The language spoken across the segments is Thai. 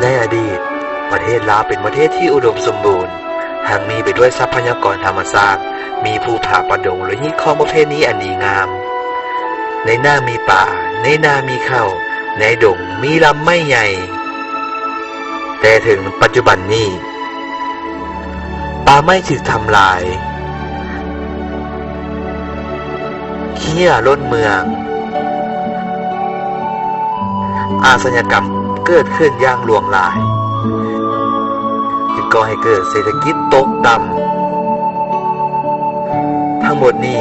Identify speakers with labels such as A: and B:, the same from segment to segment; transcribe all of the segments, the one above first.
A: ในอดีตประเทศลาวเป็นประเทศที่อุดมสมบูรณ์หากมีไปด้วยทรัพยากรธรรมชาติมีภูผาประดงและหินของประเภทนี้อันดีงามในหน้ามีป่าในนามีข้าวในดงมีลำไม้ใหญ่แต่ถึงปัจจุบันนี้ป่าไม้ถูกทำลายเหี้ยล้นเมืองอาชญากรรมเกิดขึ้นอย่างหลวงหลายจึงก่อให้เกิดเศรษฐกิจตกต่ำทั้งหมดนี้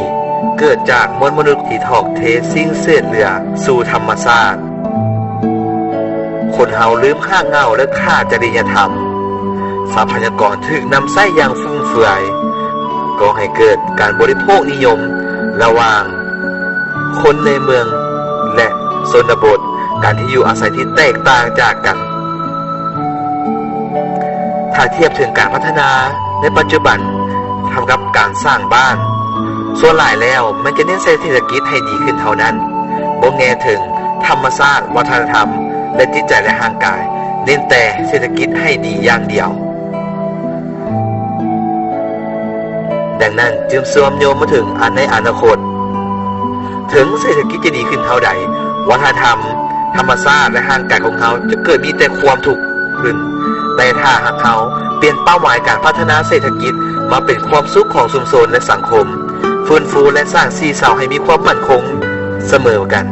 A: เกิดจากมวลมนุษย์ที่ถอกเทสิ่งเศษเหลือสู่ธรรมชาติคนเฮาลืมค่าเงาและค่าจริยธรรมทรัพยากรถูกนำใช้อย่างฟุ่มเฟือยก่อให้เกิดการบริโภคนิยมระหว่างคนในเมืองและชนบทการที่อยู่อาศัยที่แตกต่างจากกันถ้าเทียบถึงการพัฒนาในปัจจุบันทำกับการสร้างบ้านส่วนหลายแล้วมันจะเน้นเศรษฐกิจให้ดีขึ้นเท่านั้นบ่แง่ถึงธรรมชาติวัฒนธรรมและจิตใจและร่างกายเน้นแต่เศรษฐกิจให้ดีอย่างเดียวดังนั้นจึงสวมโยงมาถึงในอนาคตถึงเศรษฐกิจจะดีขึ้นเท่าใดวัฒนธรรมธรรมชาติและร่างกายของเขาจะเกิดมีแต่ความทุกข์ขึ้นแต่ถ้าหากเขาเปลี่ยนเป้าหมายการพัฒนาเศรษฐกิจมาเป็นความสุขของชุมชนและสังคมฟื้นฟูและสร้างสีเสาให้มีความมั่นคงเสมอกัน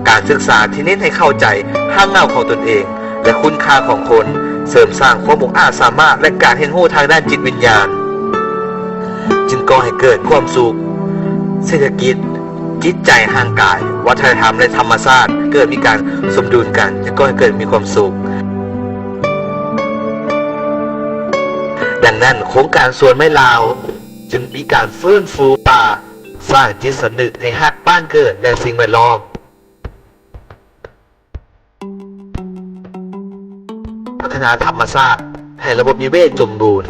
A: การศึกษาที่เน้นให้เข้าใจห้างเงาของตนเองและคุณค่าของคนเสริมสร้างความมุ่งอาสามารถและการเห็นรู้ทางด้านจิตวิญญาณจึงก่อให้เกิดความสุขเศรษฐกิจจิตใจห่างกายวัฒนธรรมและธรรมชาติเกิดมีการสมดุลกันจึงก่อให้เกิดมีความสุขดังนั้นโครงการสวนไม้ลาวจึงมีการฟื้นฟูป่าสร้างจิตสำนึกให้ฮักบ้านเกิดและสิ่งแวดล้อมพัฒนาธรรมชาติให้ระบบนิเวศสมบูรณ์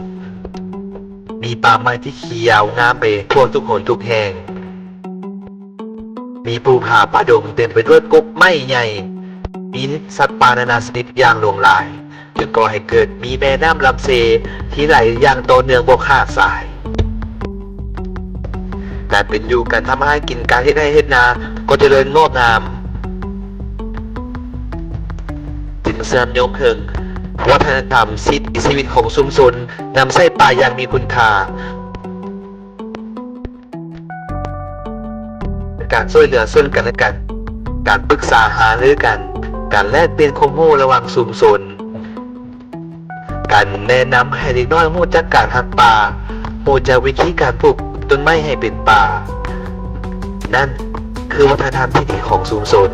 A: มีป่าไม้ที่เขียวงามไปทั่วทุกหนทุกแห่งมีภูผาป่าดงเต็มไปด้วยกกไม้ใหญ่มีสัตว์ป่านานาชนิดอย่างหลวงหลายจึงก่อให้เกิดมีแม่น้ำลำเซที่ไหลอย่างต่อเนื่องบ่ขาดสายการเป็นอยู่การทำให้กินการเฮ็ดไร่เฮ็ดนาก็เจริญงอกงามจึงเสริมยกเคิงวัฒนธรรมชีวิตของชุมชนนำใช้ป่าอย่างมีคุณค่าการช่วยเหลือซึ่งกันและกันการปรึกษาหารือกันการแลกเปลี่ยนข้อมูลระหว่างชุมชนการแนะนำให้เด็กน้อยรู้จักการหักป่ารู้จักวิธีการปลูกต้นไม้ให้เป็นป่านั่นคือวัฒนธรรมที่ดีของชุมชน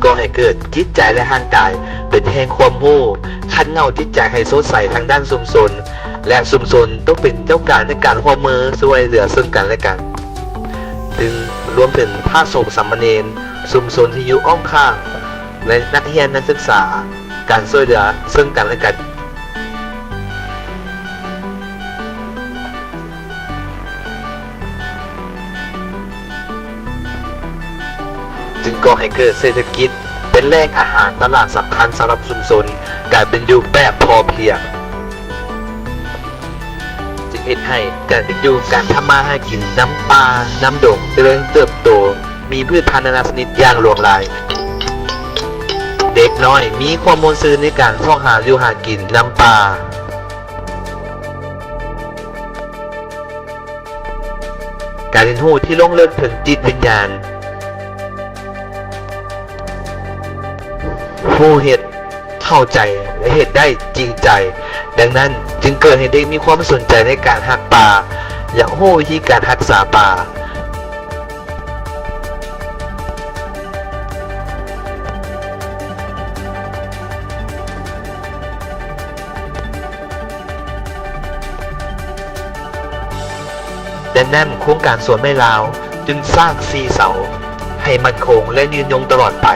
A: ก่อให้เกิดจิตใจและร่างกายเป็นแห่งความรู้คัดเงาจิตใจให้สดใสทางด้านชุมชนและชุมชนต้องเป็นเจ้าการในการร่วมมือช่วยเหลือซึ่งกันและกันถึงรวมถึงพระสงฆ์สามเณรชุมชนที่อยู่อ้อมข้างและนักเรียนนักศึกษาการช่วยเหลือซึ่งกันและกันจึงก่อให้เกิดเศรษฐกิจเป็นแหล่งอาหารตลาดสำคัญสำหรับชุมชนการเป็นอยู่แบบพอเพียงจึงเฮ็ดให้การเป็นอยู่การทำมาหากินน้ำป่าน้ำดงเจริญเติบโตมีพืชพันธุ์นานาชนิดอย่างหลากหลายเด็กน้อยมีความมนต์ซื่นในการท่องหาอยู่หากินน้ำป่าการเรียนรู้ที่ลงลึกถึงจิตวิญญาณผู้เฮ็ดเข้าใจและเฮ็ดได้จริงใจดังนั้นจึงเกิดให้เด็กมีความสนใจในการรักป่าอยากรู้วิธีการรักษาป่าดังนั้นโครงการสวนไม้ลาวจึงสร้าง4 เสาให้มั่นคงและยืนยงตลอดไป